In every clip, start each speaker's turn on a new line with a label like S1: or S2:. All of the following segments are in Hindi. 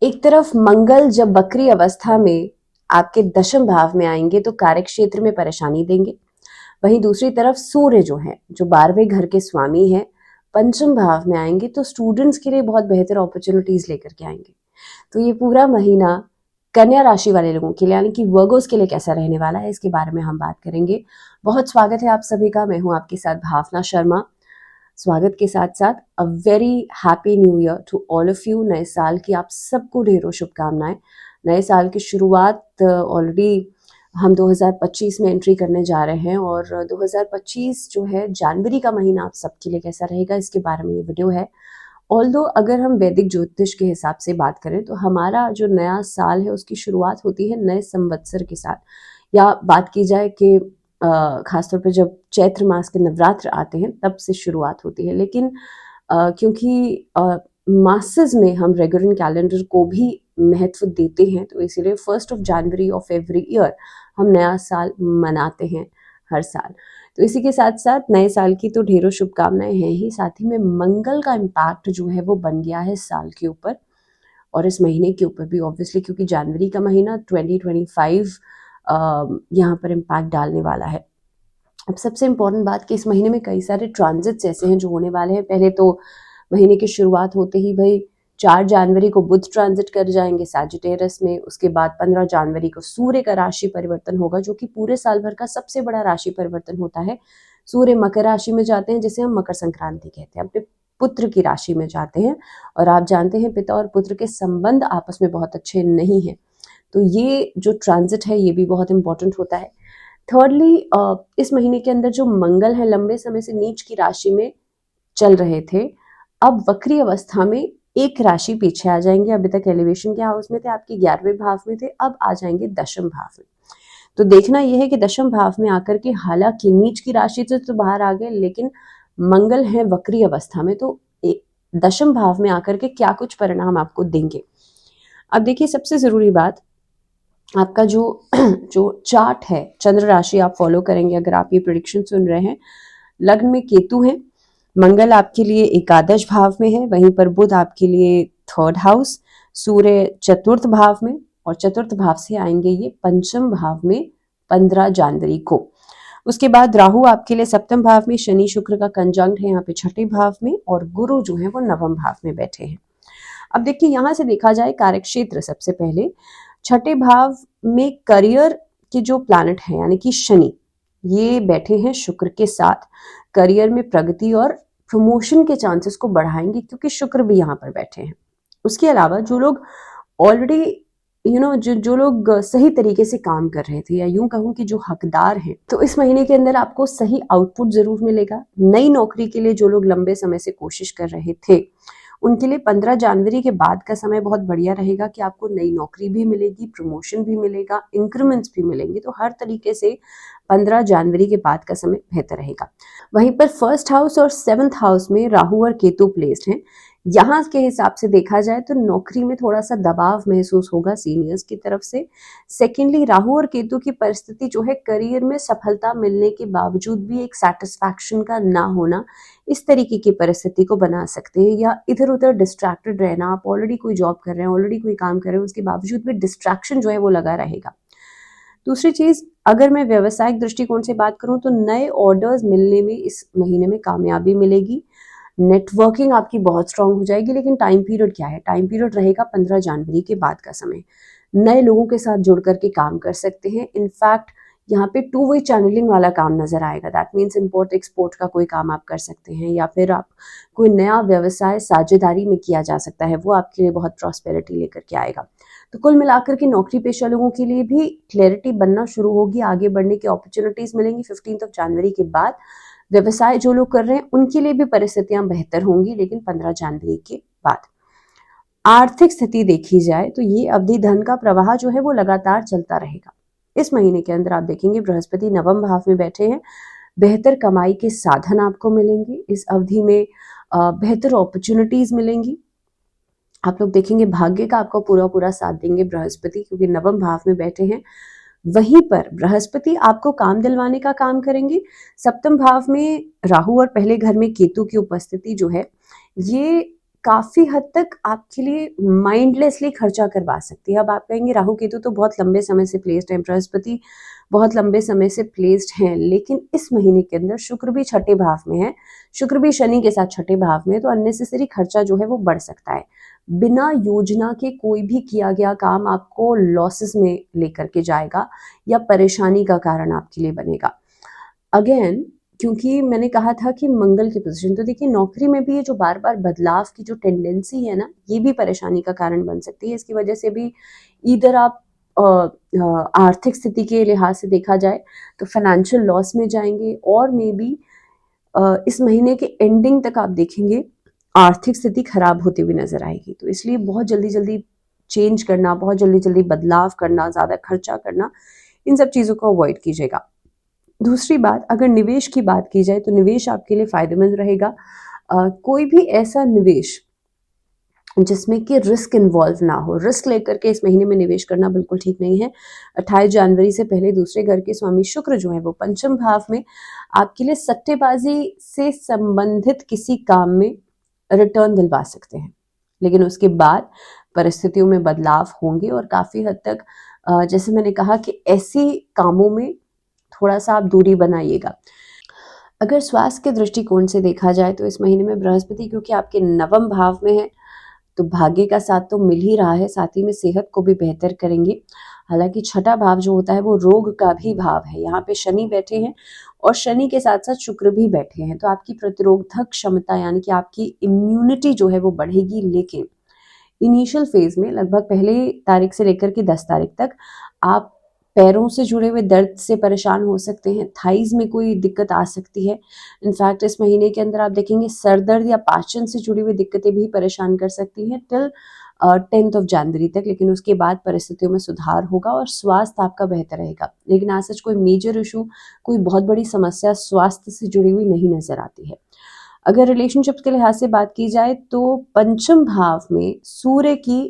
S1: एक तरफ मंगल जब वक्री अवस्था में आपके दशम भाव में आएंगे तो कार्य क्षेत्र में परेशानी देंगे। वहीं दूसरी तरफ सूर्य जो है, जो 12वें घर के स्वामी हैं, पंचम भाव में आएंगे तो स्टूडेंट्स के लिए बहुत बेहतर अपॉर्चुनिटीज लेकर के आएंगे। तो ये पूरा महीना कन्या राशि वाले लोगों के लिए यानी कि वर्गोस के लिए कैसा रहने वाला है, इसके बारे में हम बात करेंगे। बहुत स्वागत है आप सभी का। मैं हूं आपके साथ भावना शर्मा। स्वागत के साथ साथ a very happy New Year to all of you. नए साल की आप सबको ढेरों शुभकामनाएं। नए साल की शुरुआत ऑलरेडी हम 2025 में एंट्री करने जा रहे हैं और 2025 जो है जनवरी का महीना आप सबके लिए कैसा रहेगा, इसके बारे में ये वीडियो है। ऑल्दो अगर हम वैदिक ज्योतिष के हिसाब से बात करें तो हमारा जो नया साल है उसकी शुरुआत होती है नए संवत्सर के साथ, या बात की जाए कि खासतौर पे जब चैत्र मास के नवरात्र आते हैं तब से शुरुआत होती है। लेकिन क्योंकि मासेस में हम रेगुलर कैलेंडर को भी महत्व देते हैं तो इसीलिए 1 जनवरी ऑफ एवरी ईयर हम नया साल मनाते हैं हर साल। तो इसी के साथ साथ नए साल की तो ढेरों शुभकामनाएं हैं ही, साथ ही में मंगल का इम्पैक्ट जो है वो बन गया है साल के ऊपर और इस महीने के ऊपर भी ऑब्वियसली, क्योंकि जनवरी का महीना 2025 यहाँ पर इम्पैक्ट डालने वाला है। अब सबसे इम्पोर्टेंट बात कि इस महीने में कई सारे ट्रांजिट्स ऐसे हैं जो होने वाले हैं। पहले तो महीने की शुरुआत होते ही भाई 4 जनवरी को बुध ट्रांजिट कर जाएंगे सैजिटेरियस में। उसके बाद 15 जनवरी को सूर्य का राशि परिवर्तन होगा, जो कि पूरे साल भर का सबसे बड़ा राशि परिवर्तन होता है। सूर्य मकर राशि में जाते हैं, जिसे हम मकर संक्रांति कहते हैं, अपने पुत्र की राशि में जाते हैं। और आप जानते हैं पिता और पुत्र के संबंध आपस में बहुत अच्छे नहीं हैं, तो ये जो ट्रांजिट है ये भी बहुत इंपॉर्टेंट होता है। थर्डली, इस महीने के अंदर जो मंगल है लंबे समय से नीच की राशि में चल रहे थे, अब वक्री अवस्था में एक राशि पीछे आ जाएंगे। अभी तक एलिवेशन के हाउस में थे, आपके 11वें भाव में थे, अब आ जाएंगे दशम भाव में। तो देखना यह है कि दशम भाव में आकर के हालांकि नीच की राशि से तो बाहर आ गए, लेकिन मंगल है वक्री अवस्था में, तो दशम भाव में आकर के क्या कुछ परिणाम आपको देंगे। अब देखिए, सबसे जरूरी बात, आपका जो चार्ट है, चंद्र राशि आप फॉलो करेंगे अगर आप ये प्रेडिक्शन सुन रहे हैं। लग्न में केतु है, मंगल आपके लिए एकादश भाव में है, वहीं पर बुध आपके लिए 3rd हाउस, सूर्य 4th भाव में, और 4th भाव से आएंगे ये पंचम भाव में 15 जनवरी को। उसके बाद राहु आपके लिए 7th भाव में, शनि शुक्र का कंजंक्ट है यहाँ पे 6ठे भाव में, और गुरु जो है वो 9वें भाव में बैठे हैं। अब देखिए, यहां से देखा जाए कार्यक्षेत्र, सबसे पहले 6ठे भाव में करियर के जो प्लैनेट है यानी कि शनि, ये बैठे हैं शुक्र के साथ। करियर में प्रगति और प्रमोशन के चांसेस को बढ़ाएंगे क्योंकि शुक्र भी यहाँ पर बैठे हैं। उसके अलावा जो लोग ऑलरेडी जो लोग सही तरीके से काम कर रहे थे, या यूं कहूं कि जो हकदार हैं, तो इस महीने के अंदर आपको सही आउटपुट जरूर मिलेगा। नई नौकरी के लिए जो लोग लंबे समय से कोशिश कर रहे थे उनके लिए 15 जनवरी के बाद का समय बहुत बढ़िया रहेगा कि आपको नई नौकरी भी मिलेगी, प्रमोशन भी मिलेगा, इंक्रीमेंट्स भी मिलेंगे। तो हर तरीके से 15 जनवरी के बाद का समय बेहतर रहेगा। वहीं पर 1st हाउस और 7th हाउस में राहु और केतु प्लेस्ड हैं। यहाँ के हिसाब से देखा जाए तो नौकरी में थोड़ा सा दबाव महसूस होगा सीनियर्स की तरफ से। सेकेंडली, राहु और केतु की परिस्थिति जो है करियर में सफलता मिलने के बावजूद भी एक सेटिस्फैक्शन का ना होना, इस तरीके की परिस्थिति को बना सकते हैं। या इधर उधर डिस्ट्रैक्टेड रहना, आप ऑलरेडी कोई जॉब कर रहे हैं, ऑलरेडी कोई काम कर रहे हैं, उसके बावजूद भी डिस्ट्रैक्शन जो है वो लगा रहेगा। दूसरी चीज, अगर मैं व्यवसायिक दृष्टिकोण से बात करूं तो नए ऑर्डर्स मिलने में इस महीने में कामयाबी मिलेगी। नेटवर्किंग आपकी बहुत स्ट्रांग हो जाएगी। लेकिन टाइम पीरियड क्या है? टाइम पीरियड रहेगा 15 जनवरी के बाद का समय। नए लोगों के साथ जुड़ करके काम कर सकते हैं। इनफैक्ट यहाँ पे 2 वे चैनलिंग वाला काम नजर आएगा। दैट मीन्स इम्पोर्ट एक्सपोर्ट का कोई काम आप कर सकते हैं, या फिर आप कोई नया व्यवसाय साझेदारी में किया जा सकता है, वो आपके लिए बहुत प्रॉस्पेरिटी लेकर के आएगा। तो कुल मिलाकर के नौकरी पेशा लोगों के लिए भी क्लैरिटी बनना शुरू होगी, आगे बढ़ने की अपॉर्चुनिटीज मिलेंगी 15 जनवरी के बाद। व्यवसाय जो लोग कर रहे हैं उनके लिए भी परिस्थितियां बेहतर होंगी, लेकिन 15 जनवरी के बाद। आर्थिक स्थिति देखी जाए तो ये अवधि धन का प्रवाह जो है वो लगातार चलता रहेगा। इस महीने के अंदर आप देखेंगे बृहस्पति 9वें भाव में बैठे हैं, बेहतर कमाई के साधन आपको मिलेंगे। इस अवधि में बेहतर अपॉर्चुनिटीज मिलेंगी। आप लोग देखेंगे भाग्य का आपको पूरा पूरा साथ देंगे बृहस्पति, क्योंकि 9वें भाव में बैठे हैं। वहीं पर बृहस्पति आपको काम दिलवाने का काम करेंगे। 7वें भाव में राहु और पहले घर में केतु की उपस्थिति जो है, ये काफी हद तक आपके लिए माइंडलेसली खर्चा करवा सकती है। अब आप कहेंगे राहु केतु तो बहुत लंबे समय से प्लेस्ड है, बृहस्पति बहुत लंबे समय से प्लेस्ड हैं, लेकिन इस महीने के अंदर शुक्र भी छठे भाव में है, शुक्र भी शनि के साथ छठे भाव में है, तो अननेसेसरी खर्चा जो है वो बढ़ सकता है। बिना योजना के कोई भी किया गया काम आपको लॉसेस में लेकर के जाएगा या परेशानी का कारण आपके लिए बनेगा। अगेन, क्योंकि मैंने कहा था कि मंगल की पोजीशन, तो देखिए नौकरी में भी ये जो बार बार बदलाव की जो टेंडेंसी है ना, ये भी परेशानी का कारण बन सकती है। इसकी वजह से भी इधर आप आर्थिक स्थिति के लिहाज से देखा जाए तो फाइनेंशियल लॉस में जाएंगे, और मे बी इस महीने के एंडिंग तक आप देखेंगे आर्थिक स्थिति खराब होती हुई नजर आएगी। तो इसलिए बहुत जल्दी जल्दी चेंज करना, बहुत जल्दी जल्दी बदलाव करना, ज्यादा खर्चा करना, इन सब चीजों को अवॉइड कीजिएगा। दूसरी बात, अगर निवेश की बात की जाए तो निवेश आपके लिए फायदेमंद रहेगा। कोई भी ऐसा निवेश जिसमें कि रिस्क इन्वॉल्व ना हो, रिस्क लेकर के इस महीने में निवेश करना बिल्कुल ठीक नहीं है। 28 जनवरी से पहले दूसरे घर के स्वामी शुक्र जो है वो पंचम भाव में आपके लिए सट्टेबाजी से संबंधित किसी काम में रिटर्न दिलवा सकते हैं, लेकिन उसके बाद परिस्थितियों में बदलाव होंगे और काफी हद तक जैसे मैंने कहा कि ऐसे कामों में थोड़ा सा आप दूरी बनाइएगा। अगर स्वास्थ्य के दृष्टिकोण से देखा जाए तो इस महीने में बृहस्पति क्योंकि आपके नवम भाव में है, तो भाग्य का साथ तो मिल ही रहा है, साथ ही में सेहत को भी बेहतर करेंगे। हालांकि छठा भाव जो होता है वो रोग का भी भाव है, यहाँ पे शनि बैठे हैं और शनि के साथ साथ शुक्र भी बैठे हैं, तो आपकी प्रतिरोधक क्षमता यानी कि आपकी इम्यूनिटी जो है वो बढ़ेगी। लेकिन इनिशियल फेज में लगभग पहली तारीख से लेकर के 10 तारीख तक आप पैरों से जुड़े हुए दर्द से परेशान हो सकते हैं, थाइज में कोई दिक्कत आ सकती है। इनफैक्ट इस महीने के अंदर आप देखेंगे सर दर्द या पाचन से जुड़ी हुई दिक्कतें भी परेशान कर सकती हैं टिल 10 जनवरी तक, लेकिन उसके बाद परिस्थितियों में सुधार होगा और स्वास्थ्य आपका बेहतर रहेगा। लेकिन आज सच कोई मेजर इशू, कोई बहुत बड़ी समस्या स्वास्थ्य से जुड़ी हुई नहीं नजर आती है। अगर रिलेशनशिप्स के लिहाज से बात की जाए तो पंचम भाव में सूर्य की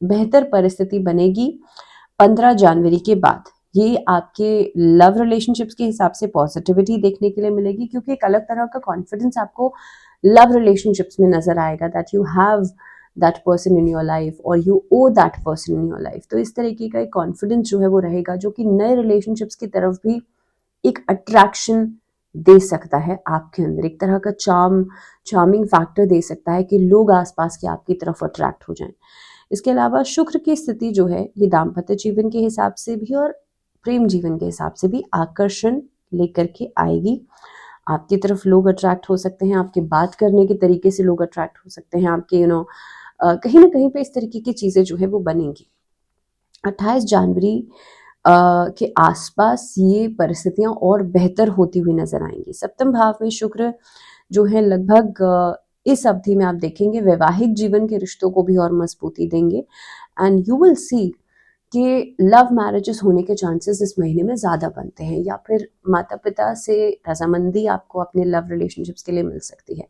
S1: बेहतर परिस्थिति बनेगी 15 जनवरी के बाद। ये आपके लव रिलेशनशिप्स के हिसाब से पॉजिटिविटी देखने के लिए मिलेगी, क्योंकि एक अलग तरह का कॉन्फिडेंस आपको लव रिलेशनशिप्स में नजर आएगा, that you have that person in your life और you owe that person in your life. तो इस तरीके का एक कॉन्फिडेंस जो है वो रहेगा, जो कि नए रिलेशनशिप्स की तरफ भी एक अट्रैक्शन दे सकता है आपके अंदर, एक तरह का चार्मिंग फैक्टर दे सकता है कि लोग आसपास के आपकी तरफ अट्रैक्ट हो जाएं। इसके अलावा शुक्र की स्थिति जो है ये दाम्पत्य जीवन के हिसाब से भी और प्रेम जीवन के हिसाब से भी आकर्षण लेकर के आएगी। आपकी तरफ लोग अट्रैक्ट हो सकते हैं, आपके बात करने के तरीके से लोग अट्रैक्ट हो सकते हैं, आपके कहीं ना कहीं पे इस तरीके की चीजें जो है वो बनेंगी। 28 जनवरी के आसपास ये परिस्थितियां और बेहतर होती हुई नजर आएंगी। सप्तम भाव में शुक्र जो है लगभग इस अवधि में आप देखेंगे वैवाहिक जीवन के रिश्तों को भी और मजबूती देंगे, एंड यू विल सी कि लव मैरिजेस होने के चांसेस इस महीने में ज़्यादा बनते हैं, या फिर माता पिता से रजामंदी आपको अपने लव रिलेशनशिप्स के लिए मिल सकती है।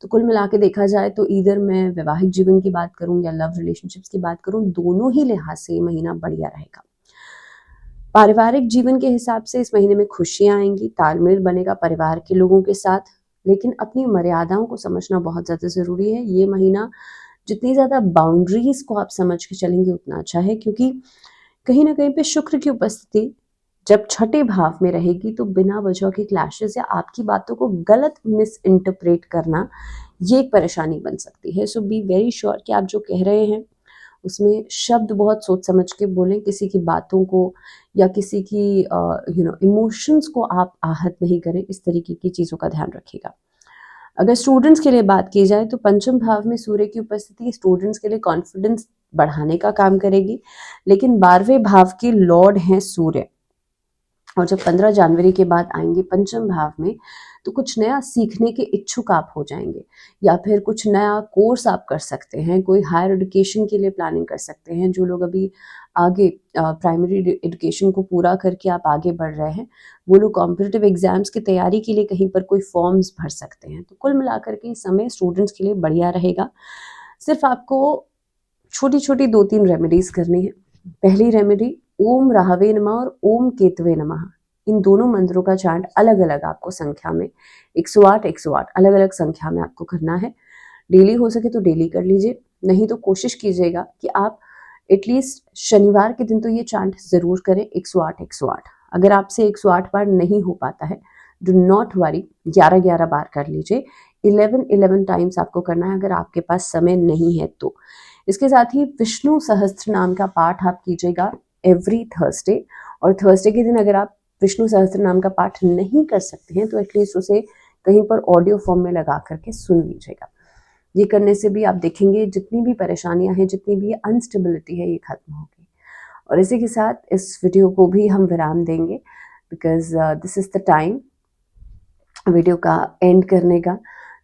S1: तो कुल मिला के देखा जाए तो इधर मैं वैवाहिक जीवन की बात करूं या लव रिलेशनशिप्स की बात करूं, दोनों ही लिहाज से ये महीना बढ़िया रहेगा। पारिवारिक जीवन के हिसाब से इस महीने में खुशियां आएंगी, तालमेल बनेगा परिवार के लोगों के साथ, लेकिन अपनी मर्यादाओं को समझना बहुत ज़्यादा ज़रूरी है। ये महीना जितनी ज़्यादा बाउंड्रीज को आप समझ के चलेंगे उतना अच्छा है, क्योंकि कहीं ना कहीं पे शुक्र की उपस्थिति जब छठे भाव में रहेगी तो बिना वजह के क्लैशेस या आपकी बातों को गलत मिस इंटरप्रेट करना ये एक परेशानी बन सकती है। सो बी वेरी श्योर कि आप जो कह रहे हैं उसमें शब्द बहुत सोच समझ के बोलें, किसी की बातों को या किसी की इमोशंस को आप आहत नहीं करें, इस तरीके की चीज़ों का ध्यान रखिएगा। अगर स्टूडेंट्स के लिए बात की जाए तो पंचम भाव में सूर्य की उपस्थिति स्टूडेंट्स के लिए कॉन्फिडेंस बढ़ाने का काम करेगी, लेकिन 12वें भाव के लॉर्ड हैं सूर्य, और जब 15 जनवरी के बाद आएंगे पंचम भाव में तो कुछ नया सीखने के इच्छुक आप हो जाएंगे, या फिर कुछ नया कोर्स आप कर सकते हैं, कोई हायर एजुकेशन के लिए प्लानिंग कर सकते हैं। जो लोग अभी आगे प्राइमरी एजुकेशन को पूरा करके आप आगे बढ़ रहे हैं, वो लोग कॉम्पिटिटिव एग्जाम्स की तैयारी के लिए कहीं पर कोई फॉर्म्स भर सकते हैं। तो कुल मिलाकर के समय स्टूडेंट्स के लिए बढ़िया रहेगा। सिर्फ आपको छोटी छोटी 2-3 रेमेडीज करनी है। पहली रेमेडी ओम राहवे नमः और ओम केतवे नमः, इन दोनों मंत्रों का चांट अलग अलग आपको संख्या में 108 108 अलग अलग संख्या में आपको करना है। डेली हो सके तो डेली कर लीजिए, नहीं तो कोशिश कीजिएगा कि आप एटलीस्ट शनिवार के दिन तो ये चांट ज़रूर करें 108 108। अगर आपसे 108 बार नहीं हो पाता है, डू नॉट वरी, 11-11 बार कर लीजिए। 11-11 टाइम्स आपको करना है अगर आपके पास समय नहीं है तो। इसके साथ ही विष्णु सहस्त्र नाम का पाठ आप कीजिएगा एवरी थर्सडे, और थर्सडे के दिन अगर आप विष्णु सहस्त्र नाम का पाठ नहीं कर सकते हैं तो एटलीस्ट उसे कहीं पर ऑडियो फॉर्म में लगा करके सुन लीजिएगा। ये करने से भी आप देखेंगे जितनी भी परेशानियां हैं, जितनी भी अनस्टेबिलिटी है, ये खत्म होगी। और इसी के साथ इस वीडियो को भी हम विराम देंगे, because this is the time video का एंड करने का।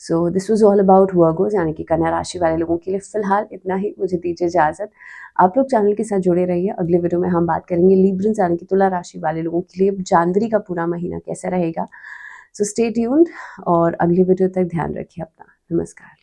S1: So this was all about Virgos, यानी कि कन्या राशि वाले लोगों के लिए फिलहाल इतना ही। मुझे दीजिए इजाजत। आप लोग चैनल के साथ जुड़े रहिए। अगले वीडियो में हम बात करेंगे लिब्रन्स यानी कि तुला राशि वाले लोगों के लिए जनवरी का पूरा महीना कैसा रहेगा। सो स्टे ट्यून्ड और अगली वीडियो तक ध्यान रखिए अपना। नमस्कार।